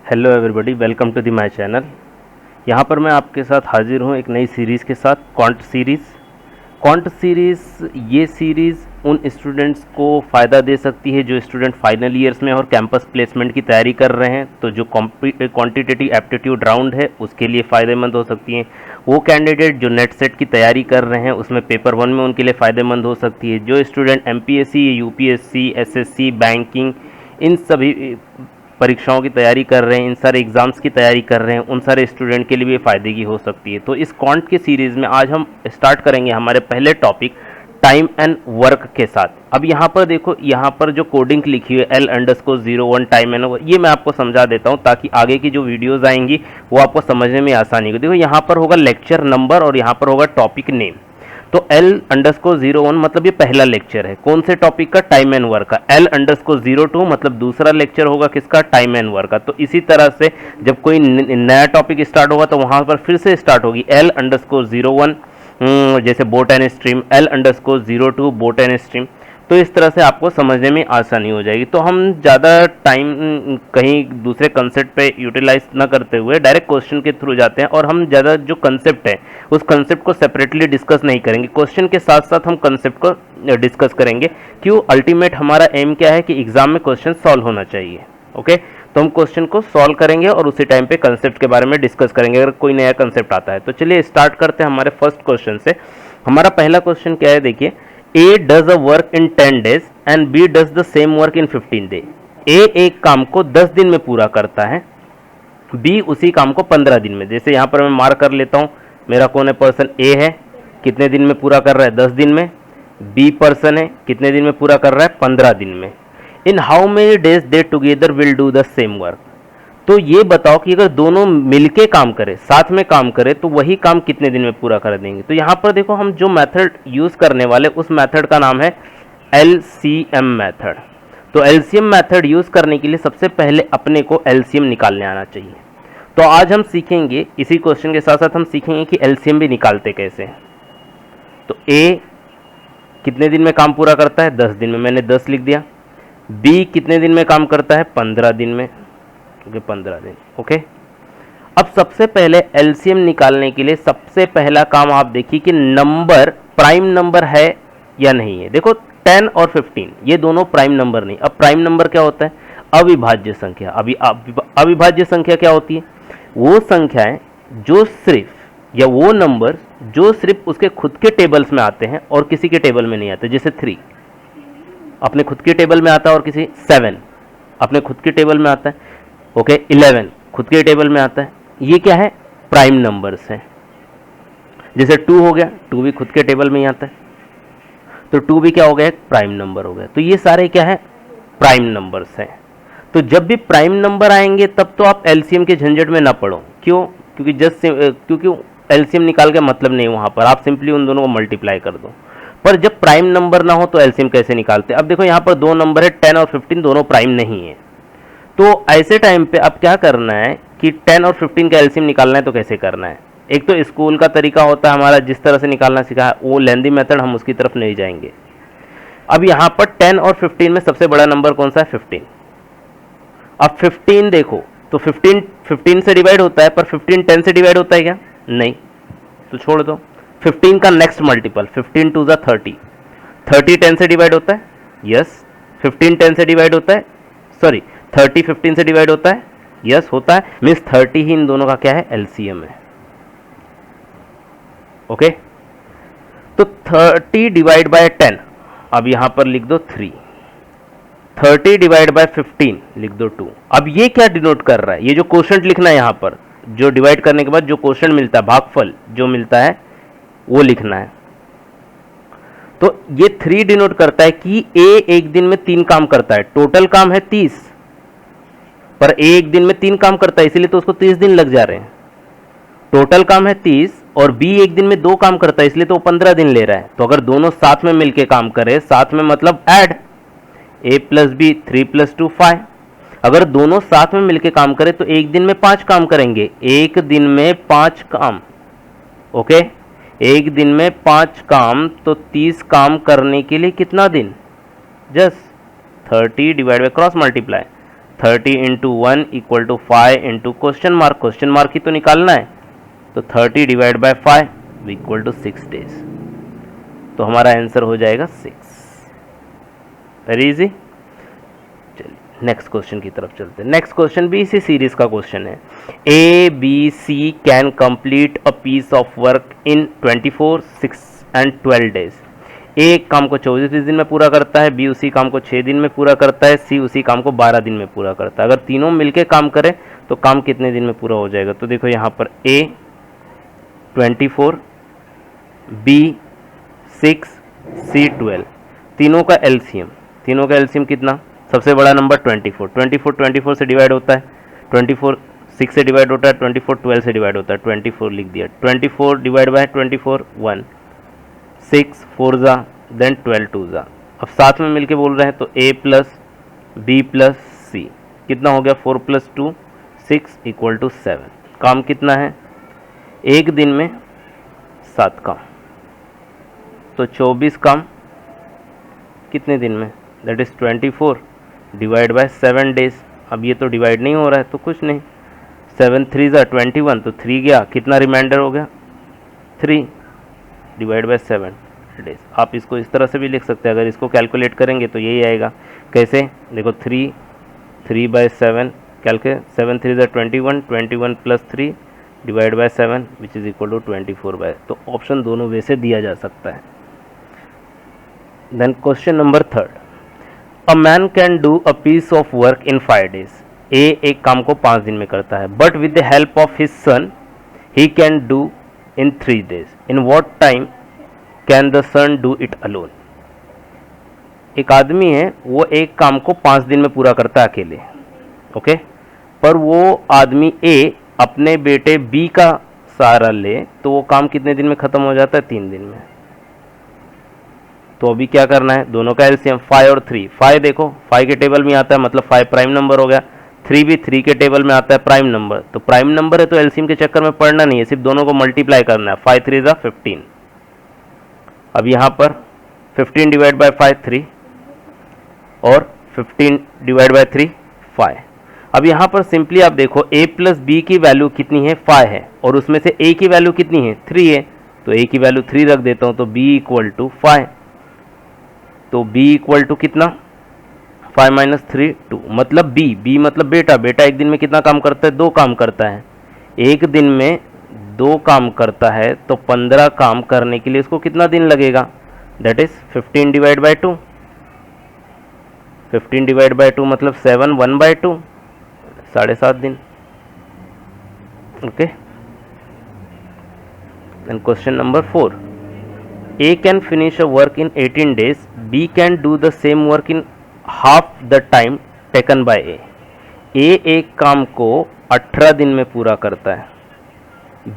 Hello everybody, welcome to the my channel. यहाँ पर मैं आपके साथ हाजिर हूँ एक नई सीरीज़ के साथ, क्वांट सीरीज़। ये सीरीज़ उन स्टूडेंट्स को फ़ायदा दे सकती है जो स्टूडेंट फाइनल ईयर्स में और कैंपस प्लेसमेंट की तैयारी कर रहे हैं। तो जो क्वांटिटेटिव एप्टीट्यूड राउंड है उसके लिए फ़ायदेमंद हो सकती हैं। वो कैंडिडेट जो नेट सेट की तैयारी कर रहे हैं उसमें पेपर 1 में उनके लिए फ़ायदेमंद हो सकती है। जो student MPSC, UPSC, SSC, banking, इन सभी परीक्षाओं की तैयारी कर रहे हैं, इन सारे एग्ज़ाम्स की तैयारी कर रहे हैं, उन सारे स्टूडेंट के लिए भी फ़ायदे की हो सकती है। तो इस क्वांट की सीरीज़ में आज हम स्टार्ट करेंगे हमारे पहले टॉपिक टाइम एंड वर्क के साथ। अब यहाँ पर देखो, यहाँ पर जो कोडिंग लिखी हुई है L_01 टाइम एंड वर्क, ये मैं आपको समझा देता हूँ ताकि आगे की जो वीडियोज़ आएंगी वो आपको समझने में आसानी हो। देखो यहाँ पर होगा लेक्चर नंबर और यहाँ पर होगा टॉपिक नेम। तो L_01 मतलब ये पहला लेक्चर है, कौन से टॉपिक का? टाइम एंड वर्क का। L_02 मतलब दूसरा लेक्चर होगा किसका? टाइम एंड वर्क का। तो इसी तरह से जब कोई नया टॉपिक स्टार्ट होगा तो वहां पर फिर से स्टार्ट होगी L_01 जैसे boat and stream, L_02 boat and stream. तो इस तरह से आपको समझने में आसानी हो जाएगी। तो हम ज़्यादा टाइम कहीं दूसरे कंसेप्ट पे यूटिलाइज ना करते हुए डायरेक्ट क्वेश्चन के थ्रू जाते हैं और हम ज़्यादा जो कंसेप्ट है उस कंसेप्ट को सेपरेटली डिस्कस नहीं करेंगे। क्वेश्चन के साथ साथ हम कंसेप्ट को डिस्कस करेंगे। क्यों? अल्टीमेट हमारा एम क्या है कि एग्जाम में क्वेश्चन सॉल्व होना चाहिए। ओके, तो हम क्वेश्चन को सॉल्व करेंगे और उसी टाइम पे कंसेप्ट के बारे में डिस्कस करेंगे अगर कोई नया कंसेप्ट आता है। तो चलिए स्टार्ट करते हैं हमारे फर्स्ट क्वेश्चन से। हमारा पहला क्वेश्चन क्या है? देखिए, A does a work in 10 days and B does the same work in 15 days। A एक काम को 10 दिन में पूरा करता है, B उसी काम को 15 दिन में। जैसे यहाँ पर मैं मार्क कर लेता हूँ, मेरा कौन है? पर्सन A है, कितने दिन में पूरा कर रहा है? 10 दिन में। B पर्सन है, कितने दिन में पूरा कर रहा है? 15 दिन में। In how many days they together will do the same work. तो ये बताओ कि अगर दोनों मिलके काम करें, साथ में काम करें, तो वही काम कितने दिन में पूरा कर देंगे? तो यहाँ पर देखो, हम जो मेथड यूज करने वाले उस मेथड का नाम है LCM मेथड। तो LCM मेथड यूज करने के लिए सबसे पहले अपने को LCM निकालने आना चाहिए। तो आज हम सीखेंगे, इसी क्वेश्चन के साथ साथ हम सीखेंगे कि LCM भी निकालते कैसे हैं। तो A कितने दिन में काम पूरा करता है? 10 दिन में, मैंने 10 लिख दिया। B कितने दिन में काम करता है? 15 दिन में, क्योंकि 15 दिन। ओके, अब सबसे पहले एलसीएम निकालने के लिए सबसे पहला काम आप देखिए कि नंबर प्राइम नंबर है या नहीं है। देखो 10 और 15 ये दोनों प्राइम नंबर नहीं। अब प्राइम नंबर क्या होता है? अविभाज्य संख्या। अविभाज्य संख्या क्या होती है? वो संख्याएं जो सिर्फ, या वो नंबर जो सिर्फ उसके खुद के टेबल्स में आते हैं और किसी के टेबल में नहीं आते। जैसे 3 अपने खुद के टेबल में आता है और किसी, 7 अपने खुद के टेबल में आता है, ओके, 11 खुद के टेबल में आता है। ये क्या है? प्राइम नंबर्स है। जैसे 2 हो गया, 2 भी खुद के टेबल में ही आता है, तो 2 भी क्या हो गया? प्राइम नंबर हो गया। तो ये सारे क्या है? प्राइम नंबर्स हैं। तो जब भी प्राइम नंबर आएंगे तब तो आप एलसीएम के झंझट में ना पड़ो। क्यों? क्योंकि एलसीएम निकाल के मतलब नहीं वहां पर, आप सिंपली उन दोनों को मल्टीप्लाई कर दो। पर जब प्राइम नंबर ना हो तो एलसीएम कैसे निकालते? अब देखो यहाँ पर 2 नंबर है, 10 और 15, दोनों प्राइम नहीं है। तो ऐसे टाइम पे अब क्या करना है कि 10 और 15 का एलसीएम निकालना है तो कैसे करना है? एक तो स्कूल का तरीका होता है हमारा, जिस तरह से निकालना सीखा है, वो लेंदी मेथड, हम उसकी तरफ नहीं जाएंगे। अब यहाँ पर 10 और 15 में सबसे बड़ा नंबर कौन सा है? 15। अब 15 देखो, तो 15 से डिवाइड होता है, पर 15 10 से डिवाइड होता है क्या? नहीं, तो छोड़ दो। 15 का नेक्स्ट मल्टीपल, 15 2 30, 30 10 से डिवाइड होता है? यस। 15 10 से डिवाइड होता है, सॉरी 30 15 से डिवाइड होता है? यस होता है। मीन्स 30 ही इन दोनों का क्या है? एलसीएम है। ओके, तो 30 डिवाइड बाय 10, अब यहां पर लिख दो 3। 30 डिवाइड बाय 15 लिख दो 2। अब ये क्या डिनोट कर रहा है? ये जो क्वोशंट लिखना है यहां पर, जो डिवाइड करने के बाद जो क्वोशंट मिलता है, भागफल जो मिलता है, वो लिखना है। तो ये 3 डिनोट करता है कि ए एक दिन में 3 काम करता है। टोटल काम है 30, पर एक दिन में 3 काम करता है, इसीलिए तो उसको 30 दिन लग जा रहे हैं। टोटल काम है 30 और बी एक दिन में 2 काम करता है, इसलिए तो 15 दिन ले रहा है। तो अगर दोनों साथ में मिलके काम करे, साथ में मतलब ऐड, a प्लस बी 3 + 2 5। अगर दोनों साथ में मिलके काम करे तो एक दिन में 5 काम करेंगे। एक दिन में 5 काम, ओके, एक दिन में 5 काम, तो 30 काम करने के लिए कितना दिन? Just 30 divide by cross multiply 30 into 1 equal to 5 into question mark ही तो निकालना है, तो 30 divide by 5 equal to 6 days. तो हमारा आंसर हो जाएगा 6। Very easy. चलिए नेक्स्ट क्वेश्चन की तरफ चलते हैं। नेक्स्ट क्वेश्चन भी इसी सीरीज का क्वेश्चन है। A B C can complete a piece of work in 24, 6 and 12 days. A एक काम को 24 दिन में पूरा करता है, बी उसी काम को 6 दिन में पूरा करता है, सी उसी काम को 12 दिन में पूरा करता है। अगर तीनों मिलके काम करें तो काम कितने दिन में पूरा हो जाएगा? तो देखो यहाँ पर ए 24, बी 6, सी 12, तीनों का एलसीएम कितना? सबसे बड़ा नंबर 24 से डिवाइड होता है, 24 6 से डिवाइड होता है, 24 12 से डिवाइड होता है, 24 लिख दिया। 24 डिवाइड बाय 24 1, 6 4 जा, देन 12 2 जा। अब साथ में मिलके बोल रहे हैं तो a प्लस बी प्लस सी कितना हो गया? 4 प्लस 2 6 इक्वल टू 7। काम कितना है? एक दिन में 7 काम, तो 24 काम कितने दिन में? That is 24 divide by 7 days. अब ये तो डिवाइड नहीं हो रहा है तो कुछ नहीं, 7 3 जा 21, तो 3 गया, कितना रिमाइंडर हो गया? 3 डिवाइड बाय 7 डेज। आप इसको इस तरह से भी लिख सकते हैं, अगर इसको कैलकुलेट करेंगे तो यही आएगा। कैसे? देखो 3 बाय 7 कैलकुलेट, 7 3 जा 21, 21 plus 3 divide by 7 which is equal to 24 by. तो ऑप्शन दोनों वे से दिया जा सकता है। Then question number 3, a man can do a piece of work in 5 days. A एक काम को 5 दिन में करता है, but with the help of his son he can do in 3 days. In what time can the son do it alone. एक आदमी है, वो एक काम को 5 दिन में पूरा करता है अकेले, ओके, पर वो आदमी ए अपने बेटे बी का सहारा ले तो वो काम कितने दिन में खत्म हो जाता है? 3 दिन में। तो अभी क्या करना है? दोनों का एलसीएम 5 और 3। 5 देखो 5 के टेबल में आता है, मतलब 5 प्राइम नंबर हो गया। 3 भी 3 के टेबल में आता है, प्राइम नंबर। तो प्राइम नंबर है तो एलसीएम के चक्कर में पढ़ना नहीं है, सिर्फ दोनों को मल्टीप्लाई करना है। 5 3 जा 15। अब यहाँ पर 15 डिवाइड बाय 5 3 और 15 डिवाइड बाय 3 5। अब यहाँ पर सिंपली आप देखो a प्लस बी की वैल्यू कितनी है? 5 है, और उसमें से a की वैल्यू कितनी है? 3 है, तो a की वैल्यू 3 रख देता हूँ, तो b इक्वल टू 5। तो b इक्वल टू कितना? 5 माइनस 3 2, मतलब b मतलब बेटा एक दिन में कितना काम करता है? 2 काम करता है। एक दिन में 2 काम करता है तो 15 काम करने के लिए इसको कितना दिन लगेगा? That is 15 divide by 2। 15 divide by 2 मतलब 7, 1 बाय 2, 7.5 दिन। Okay. Then question number 4, A can finish a work in 18 days, B can do the same work in half the time taken by A। A एक काम को 18 दिन में पूरा करता है,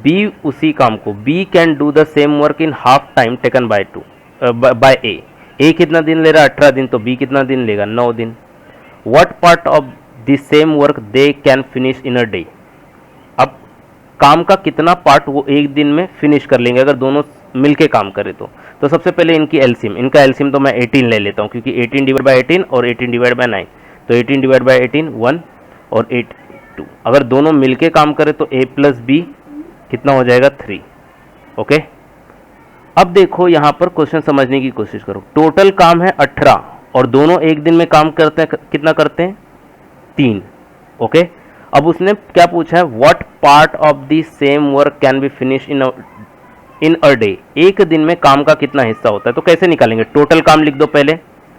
B उसी काम को, B can do the same work in half time taken by A। A कितना दिन ले रहा है? 18 दिन, तो B कितना दिन लेगा? 9 दिन। What part of the same work they can finish in a day। अब काम का कितना पार्ट वो एक दिन में फिनिश कर लेंगे अगर दोनों मिलके काम करें तो सबसे पहले इनका एलसीएम तो मैं 18 ले लेता हूँ, क्योंकि 18 डिवाइड बाय 18 और 18 डिवाइड बाय 9, तो 18 डिवाइड बाय 18 1 और 8 2। अगर दोनों मिलके काम करें तो a प्लस बी कितना हो जाएगा? 3। ओके। अब देखो यहाँ पर क्वेश्चन समझने की कोशिश करो। टोटल काम है 18 और दोनों एक दिन में काम करते हैं, कितना करते हैं? 3। ओके। अब उसने क्या पूछा है? What part of the same work can be finish in a day. एक दिन में काम का कितना हिस्सा होता है? तो कैसे निकालेंगे? टोटल काम लिख दो पहले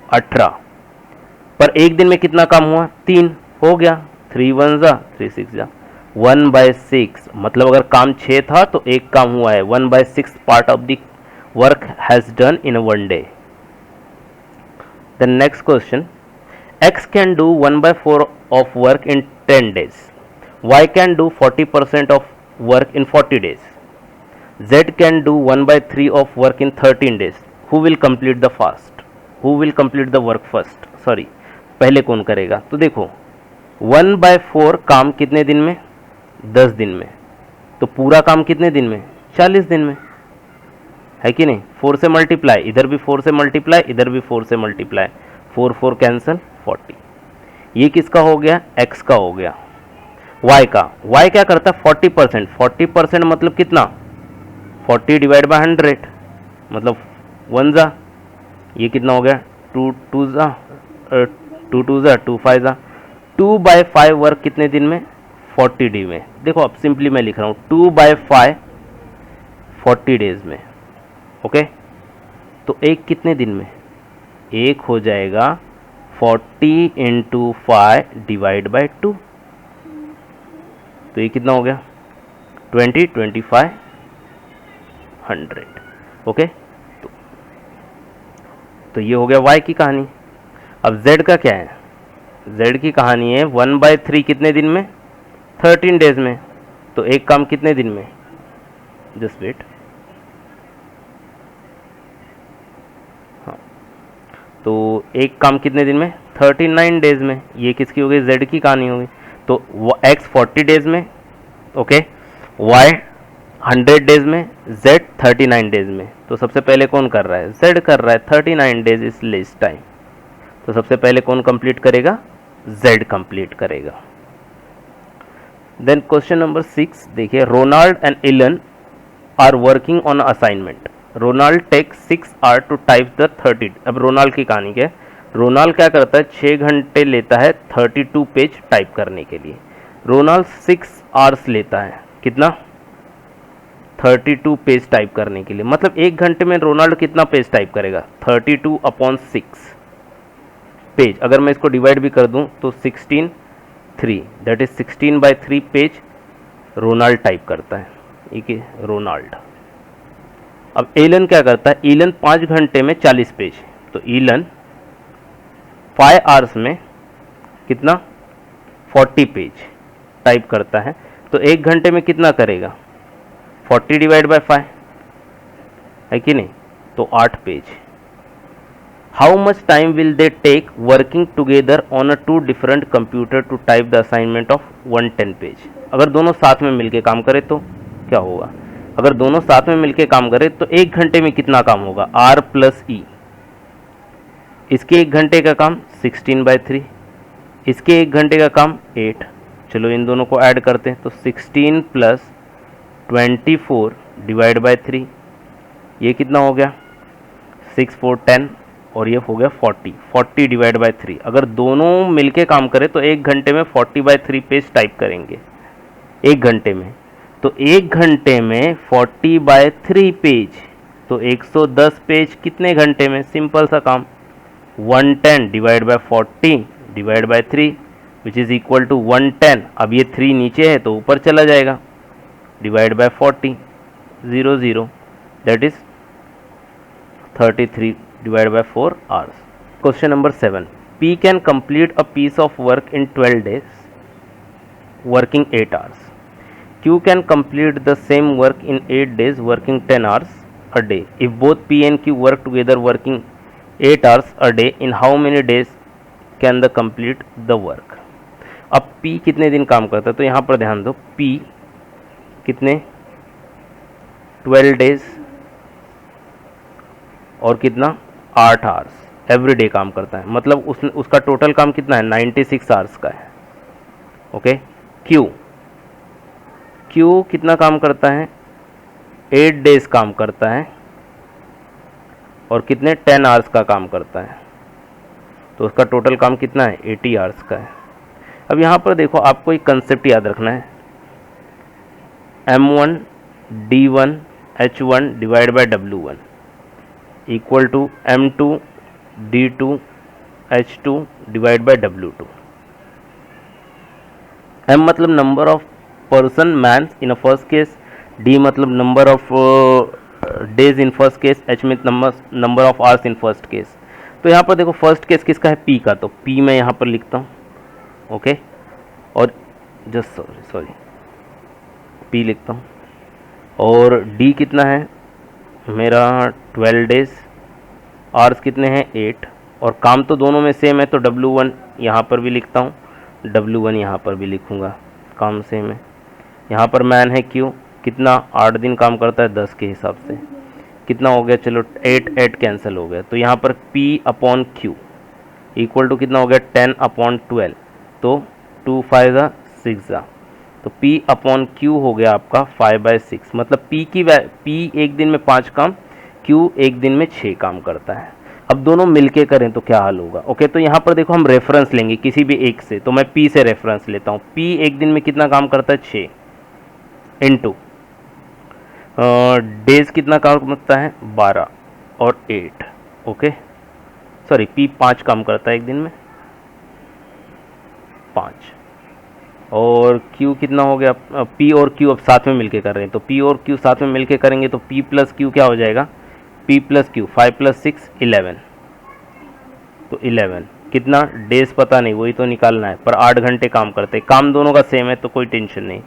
18, पर एक दिन में कितना काम हुआ? 3 हो गया, 3 1 जा 3 6 जा 1/6, मतलब अगर काम 6 था तो एक काम हुआ है। 1/6 part of the work has done in 1 day. The next question, X can do 1/4 of work in 10 days. Y can do 40% of work in 40 days. Z can do 1/3 of work in 13 days. Who will complete the fast? Who will complete the work first? Sorry, पहले कौन करेगा? तो देखो 1/4 काम कितने दिन में? 10 दिन में। तो पूरा काम कितने दिन में? 40 दिन में, है कि नहीं? 4 से मल्टीप्लाई, इधर भी 4 से मल्टीप्लाई, इधर भी 4 से मल्टीप्लाई, 4 4 कैंसल 40। ये किसका हो गया, x का हो गया। y का, y क्या करता है 40%, 40% मतलब कितना 40 डिवाइड बाय 100 मतलब 1 जा, ये कितना हो गया 2 2 जा 2 जा 2 5 जा 2/5 वर्क कितने दिन में 40 डी में। देखो अब सिंपली मैं लिख रहा हूँ 2/5 40 डेज में। ओके, तो एक कितने दिन में, एक हो जाएगा 40 × 5 डिवाइड बाय 2, तो ये कितना हो गया 20 25 100। ओके, तो ये हो गया y की कहानी। अब z का क्या है, z की कहानी है 1/3 कितने दिन में 13 डेज में। तो एक काम कितने दिन में, जस्ट वेट, हाँ, तो एक काम कितने दिन में 39 डेज में। ये किसकी हो गई, z की कहानी हो गई। तो x 40 डेज में, ओके, y 100 डेज में, z 39 डेज में। तो सबसे पहले कौन कर रहा है, z कर रहा है, 39 डेज इज लेस टाइम। तो सबसे पहले कौन कंप्लीट करेगा, z कंप्लीट करेगा। देन क्वेश्चन नंबर 6 देखिए, Ronald and Alan are working on assignment. Ronald take 6 hour to type the 30। अब रोनाल्ड की कहानी क्या है, रोनाल्ड क्या करता है 6 घंटे लेता है 32 पेज टाइप करने के लिए। रोनाल्ड 6 आवर्स लेता है कितना 32 पेज टाइप करने के लिए, मतलब एक घंटे में रोनाल्ड कितना पेज टाइप करेगा 32/6 पेज। अगर मैं इसको डिवाइड भी कर दूं तो 16 3 that is 16/3 page Ronald type करता है, ठीक है रोनाल्ड। अब एलन क्या करता है, एलन 5 घंटे में 40 पेज। तो एलन 5 आवर्स में कितना 40 पेज टाइप करता है। तो एक घंटे में कितना करेगा 40 डिवाइड बाय 5 है कि नहीं, तो 8 page. How much time will they take working together on a 2 different computer to type the assignment of 110 page. अगर दोनों साथ में मिलके काम करे तो क्या होगा, अगर दोनों साथ में मिलके काम करे तो एक घंटे में कितना काम होगा R + E। इसके एक घंटे का काम 16/3, इसके एक घंटे का काम 8। चलो इन दोनों को ऐड करते हैं, तो 16 + 24 डिवाइड बाय 3, ये कितना हो गया 6 4 10 और ये हो गया 40 डिवाइड बाय 3। अगर दोनों मिलके काम करें तो एक घंटे में 40/3 पेज टाइप करेंगे एक घंटे में। तो एक घंटे में 40/3 पेज, तो 110 पेज कितने घंटे में, सिंपल सा काम 110 divide by 40 divide by 3 which is equal to 110। अब ये 3 नीचे है तो ऊपर चला जाएगा, divide by 40 0 0 that is 33 divide by 4 hours. Question number 7, P can complete a piece of work in 12 days working 8 hours. Q can complete the same work in 8 days working 10 hours a day. If both P and Q work together working 8 hours a day, in how many days can the complete the work? अब P कितने दिन काम करता है, तो यहाँ पर ध्यान दो P कितने 12 डेज और कितना 8 आवर्स एवरी डे काम करता है, मतलब उसका टोटल काम कितना है 96 आवर्स का है। ओके, Q कितना काम करता है 8 डेज काम करता है और कितने 10 आवर्स का काम करता है, तो उसका टोटल काम कितना है 80 आवर्स का है। अब यहाँ पर देखो आपको एक कंसेप्ट याद रखना है, M1 D1 H1 divide by W1 equal to M2 D2 H2 divide by W2। M मतलब number of person man in a first case, D मतलब number of days in first case, H में number of hours in first case. तो यहाँ पर देखो first case किसका है P का, तो P मैं यहाँ पर लिखता हूँ, ओके, और जस्ट सॉरी P लिखता हूँ, और D कितना है मेरा 12 डेज, आवर्स कितने हैं 8, और काम तो दोनों में सेम है तो W1 यहाँ पर भी लिखता हूँ, W1 यहाँ पर भी लिखूँगा, काम सेम है। यहाँ पर मैन है Q, कितना 8 दिन काम करता है 10 के हिसाब से, कितना हो गया, चलो 8 कैंसिल हो गया, तो यहाँ पर P/Q इक्वल टू कितना हो गया 10/12, तो 2 5 जा 6 जा, तो P अपॉन Q हो गया आपका 5/6। मतलब P एक दिन में 5 काम, Q एक दिन में 6 काम करता है। अब दोनों मिलके करें तो क्या हाल होगा? ओके, तो यहाँ पर देखो हम रेफरेंस लेंगे किसी भी एक से, तो मैं P से रेफरेंस लेता हूँ। P एक दिन में कितना काम करता है? 6 इंटू डेज कितना काम करता है? 12 और 8। ओके, सॉरी, P 5 काम करता है एक दिन में, 5। और Q कितना हो गया? P और Q अब साथ में मिलके कर रहे हैं, तो P और Q साथ में मिलके करेंगे तो P प्लस Q क्या हो जाएगा? P प्लस Q, 5 प्लस 6 11, तो 11 कितना? डेज पता नहीं, वही तो निकालना है, पर 8 घंटे काम करते हैं। काम दोनों का सेम है तो कोई टेंशन नहीं।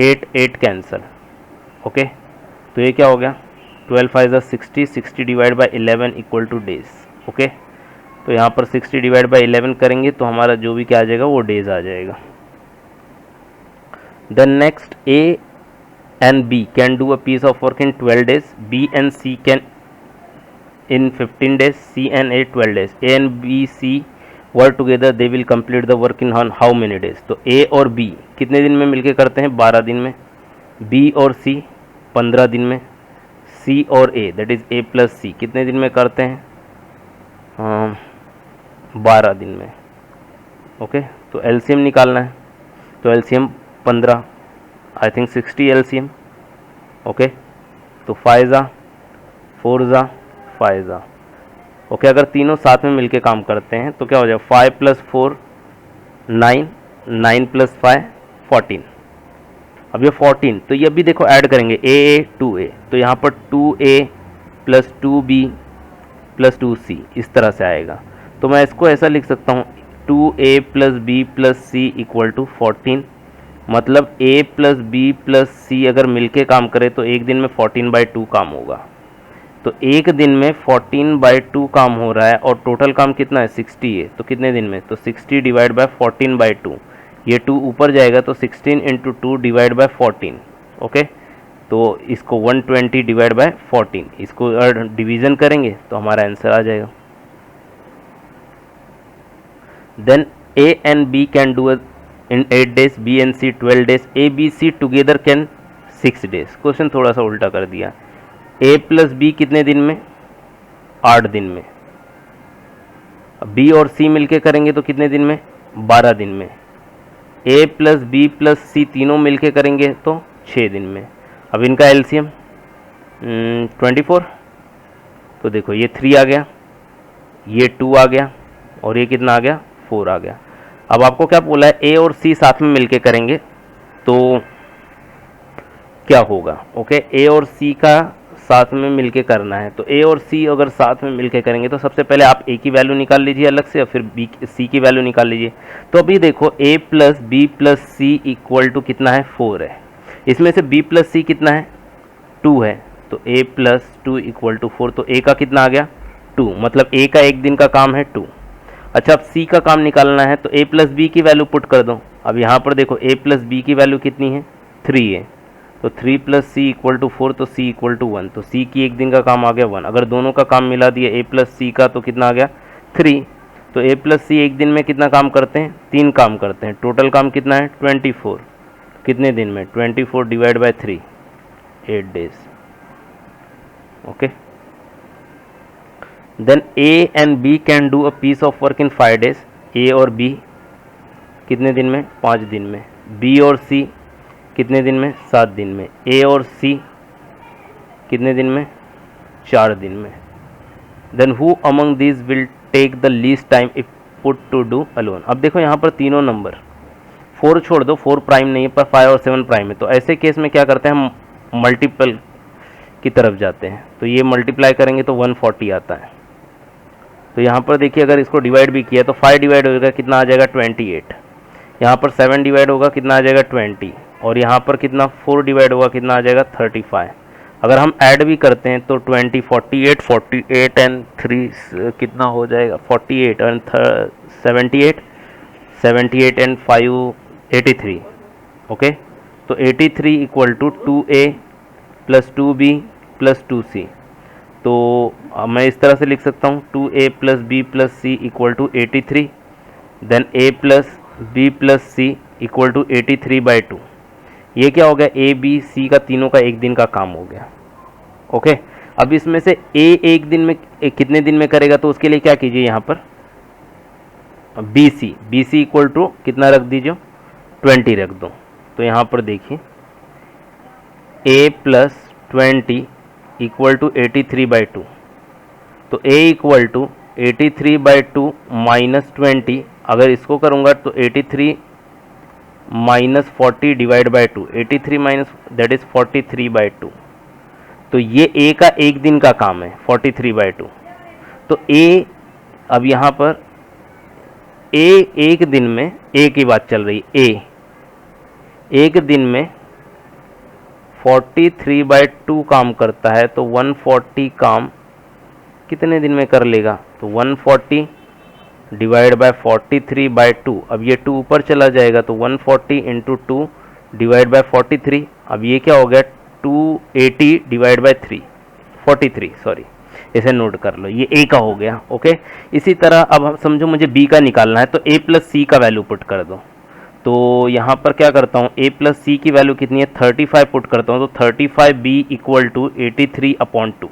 8 8 कैंसिल। ओके, तो ये क्या हो गया? 12 5 60, 60 divide by 11 equal two days. Okay, तो यहाँ पर 60 डिवाइड बाई 11 करेंगे तो हमारा जो भी क्या आ जाएगा वो डेज आ जाएगा। The next A and B can do a piece of work in 12 days. B and C can in 15 days. C and A 12 days. A and B C work together. They will complete the work in how many days? तो A और B कितने दिन में मिलके करते हैं? 12 दिन में। B और C 15 दिन में। C और A that is A plus C कितने दिन में करते हैं? 12 दिन में। ओके, तो एलसीएम निकालना है, तो LCM 15, I think 60 LCM. Okay, तो 5 जा 4 जा 5 जा। ओके, अगर तीनों साथ में मिलके काम करते हैं तो क्या हो जाएगा? 5 प्लस 4 9, 9 प्लस 5 14। अब ये 14, तो ये भी देखो ऐड करेंगे A 2A, तो यहाँ पर 2A plus 2B plus 2C इस तरह से आएगा। तो मैं इसको ऐसा लिख सकता हूँ 2A plus B plus C equal to 14। मतलब A plus B plus C अगर मिलके काम करे तो एक दिन में 14/2 काम होगा। तो एक दिन में 14/2 काम हो रहा है और टोटल काम कितना है? 60 है, तो कितने दिन में? तो 60 डिवाइड बाय 14/2, ये 2 ऊपर जाएगा तो 16 इंटू 2 डिवाइड बाय 14। ओके, तो इसको 120 डिवाइड बाय 14, इसको डिवीज़न करेंगे तो हमारा आंसर आ जाएगा। Then A and B can do in 8 days, B and C 12 days, A B C together can 6 days। Question थोड़ा सा उल्टा कर दिया। A प्लस B कितने दिन में? 8 दिन में। B और C मिलके करेंगे तो कितने दिन में? 12 दिन में। A plus B plus C तीनों मिलके करेंगे तो 6 दिन में। अब इनका एलसीएम 24, तो देखो ये 3 आ गया, ये 2 आ गया और ये कितना आ गया? 4 आ गया। अब आपको क्या बोला है? A और C साथ में मिलके करेंगे तो क्या होगा? ओके, A और C का साथ में मिलके करना है, तो A और C अगर साथ में मिलके करेंगे तो सबसे पहले आप A की वैल्यू निकाल लीजिए अलग से और फिर C की वैल्यू निकाल लीजिए। तो अभी देखो A plus B plus C equal to कितना है? 4 है। इसमें से B प्लस C कितना है? 2 है, तो A प्लस 2 इक्वल टू 4, तो A का कितना आ गया? 2, मतलब A का एक दिन का काम है 2। अच्छा, अब C का काम निकालना है तो A प्लस B की वैल्यू पुट कर दो। अब यहाँ पर देखो A प्लस B की वैल्यू कितनी है? 3 है, तो 3 प्लस C इक्वल टू 4, तो C इक्वल टू 1, तो C की एक दिन का काम आ गया 1। अगर दोनों का काम मिला दिया A प्लस C का तो कितना आ गया? 3। तो A प्लस C एक दिन में कितना काम करते हैं? 3 काम करते हैं। टोटल काम कितना है? 24। कितने दिन में? 24 divide by 3, 8 days. Okay, then A and B can do a piece of work in 5 days. A और B कितने दिन में? 5 दिन में। B और C कितने दिन में? 7 दिन में। A और C कितने दिन में? 4 दिन में। Then who among these will take the least time if put to do alone. अब देखो यहाँ पर तीनों नंबर, 4 छोड़ दो, 4 प्राइम नहीं है पर 5 और 7 प्राइम है, तो ऐसे केस में क्या करते हैं हम? मल्टीपल की तरफ जाते हैं, तो ये मल्टीप्लाई करेंगे तो 140 आता है। तो यहाँ पर देखिए अगर इसको डिवाइड भी किया तो 5 डिवाइड होगा कितना आ जाएगा? 28। यहाँ पर 7 डिवाइड होगा कितना आ जाएगा? 20। और यहाँ पर कितना? 4 डिवाइड होगा कितना आ जाएगा? 35। अगर हम ऐड भी करते हैं तो 20 48 48 एंड 3 कितना हो जाएगा? 48 एंड 78 78 एंड 5 83। ओके, तो 83 equal to 2A plus 2B plus 2C। तो मैं इस तरह से लिख सकता हूँ 2A plus B plus C equal to 83। Then A plus B plus C equal to 83/2। ये क्या हो गया, ए बी सी का तीनों का एक दिन का काम हो गया। ओके, अब इसमें से ए एक दिन में कितने दिन में करेगा, तो उसके लिए क्या कीजिए, यहाँ पर बी सी इक्वल टू कितना रख दीजिए, 20 रख दो। तो यहाँ पर देखिए ए प्लस 20 इक्वल टू 83/2। तो ए इक्वल टू 83/2 माइनस 20, अगर इसको करूँगा तो 83 minus 40 divide by 2, 83 minus that is 43/2। तो ये ए का एक दिन का काम है 43/2। तो ए, अब यहाँ पर ए एक दिन में, ए की बात चल रही, ए एक दिन में 43/2 काम करता है, तो 140 काम कितने दिन में कर लेगा, तो 140 डिवाइड बाय 43/2। अब ये 2 ऊपर चला जाएगा, तो 140 इंटू 2 डिवाइड बाय 43। अब ये क्या हो गया, 280 डिवाइड बाय 3, 43, सॉरी, इसे नोट कर लो, ये ए का हो गया। ओके, इसी तरह अब हम समझो मुझे बी का निकालना है, तो ए प्लस सी का वैल्यू पुट कर दो। तो यहाँ पर क्या करता हूँ, ए प्लस सी की वैल्यू कितनी है, 35 पुट करता हूँ, तो 35 बी इक्वल टू 83/2।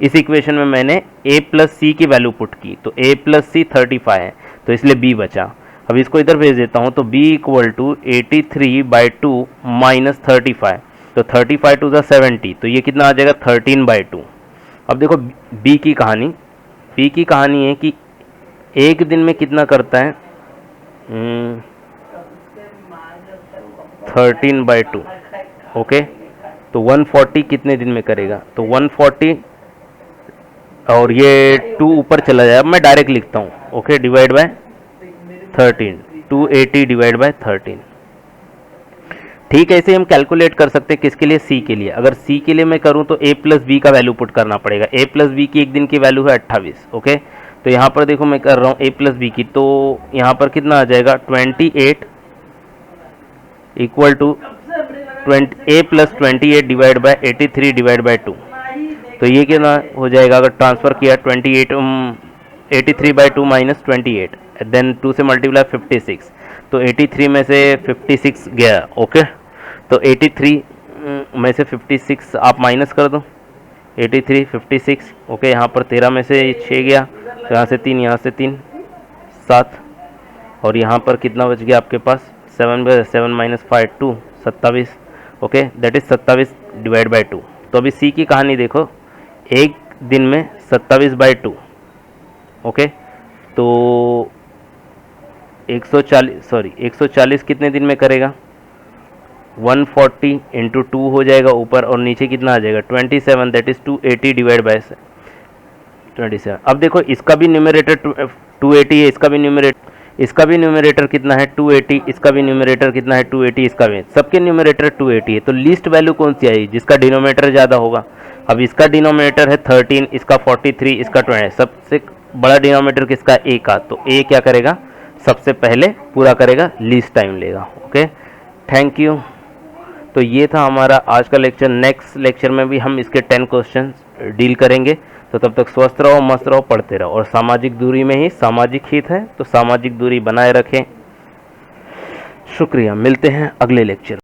इस इक्वेशन में मैंने ए प्लस सी की वैल्यू पुट की, तो ए प्लस सी 35 है, तो इसलिए बी बचा। अब इसको इधर भेज देता हूँ, तो बी इक्वल टू 83/2 माइनस 35, तो 35 टू द 70, तो ये कितना आ जाएगा, 13/2। अब देखो बी की कहानी है कि एक दिन में कितना करता है, 13/2। ओके, तो 140 कितने दिन में करेगा, तो 140 और ये 2 ऊपर चला जाएगा, मैं डायरेक्ट लिखता हूँ। Okay, divide by 13, 280 divide by 13। ठीक है, इसे हम कैलकुलेट कर सकते हैं, किसके लिए, सी के लिए। अगर सी के लिए मैं करूं तो ए प्लस बी का वैल्यू पुट करना पड़ेगा। ए प्लस बी की एक दिन की वैल्यू है 28। ओके, तो यहाँ पर देखो मैं कर रहा हूँ ए प्लस बी की, तो यहाँ पर कितना आ जाएगा, 28 equal to A plus 28 divide by 83 divide by 2। तो ये कितना हो जाएगा, अगर ट्रांसफर किया 83/2 माइनस 28, देन 2 से मल्टीप्लाई 56, तो 83 में से 56 गया। ओके, तो 83 में से 56 आप माइनस कर दो, 83 56। ओके, यहाँ पर 13 में से 6 गया, तो यहाँ से 3, यहाँ से 3, 7, और यहाँ पर कितना बच गया आपके पास, 7 minus 5 2, 27। Okay, that is 27 divide by 2। तो अभी सी की कहानी देखो, एक दिन में 27/2। ओके, तो 140 कितने दिन में करेगा, 140 इंटू 2 हो जाएगा ऊपर, और नीचे कितना आ जाएगा, 27, दैट इज 280 डिवाइड बाय 27। अब देखो इसका भी न्यूमरेटर 280 है, इसका भी न्यूमरेटर कितना है, 280, इसका भी न्यूमरेटर कितना है, 280, इसका भी, सबके न्यूमरेटर 280 है। तो लीस्ट वैल्यू कौन सी आई, जिसका डिनोमिनेटर ज़्यादा होगा। अब इसका डिनोमिनेटर है 13, इसका 43, इसका 20, सबसे बड़ा डिनोमिनेटर किसका, ए का। तो ए क्या करेगा, सबसे पहले पूरा करेगा, लीस्ट टाइम लेगा। Okay, thank you. तो ये था हमारा आज का लेक्चर। नेक्स्ट लेक्चर में भी हम इसके 10 क्वेश्चन डील करेंगे। तो तब तक स्वस्थ रहो, मस्त रहो, पढ़ते रहो, और सामाजिक दूरी में ही सामाजिक हित है, तो सामाजिक दूरी बनाए रखें। शुक्रिया, मिलते हैं अगले लेक्चर।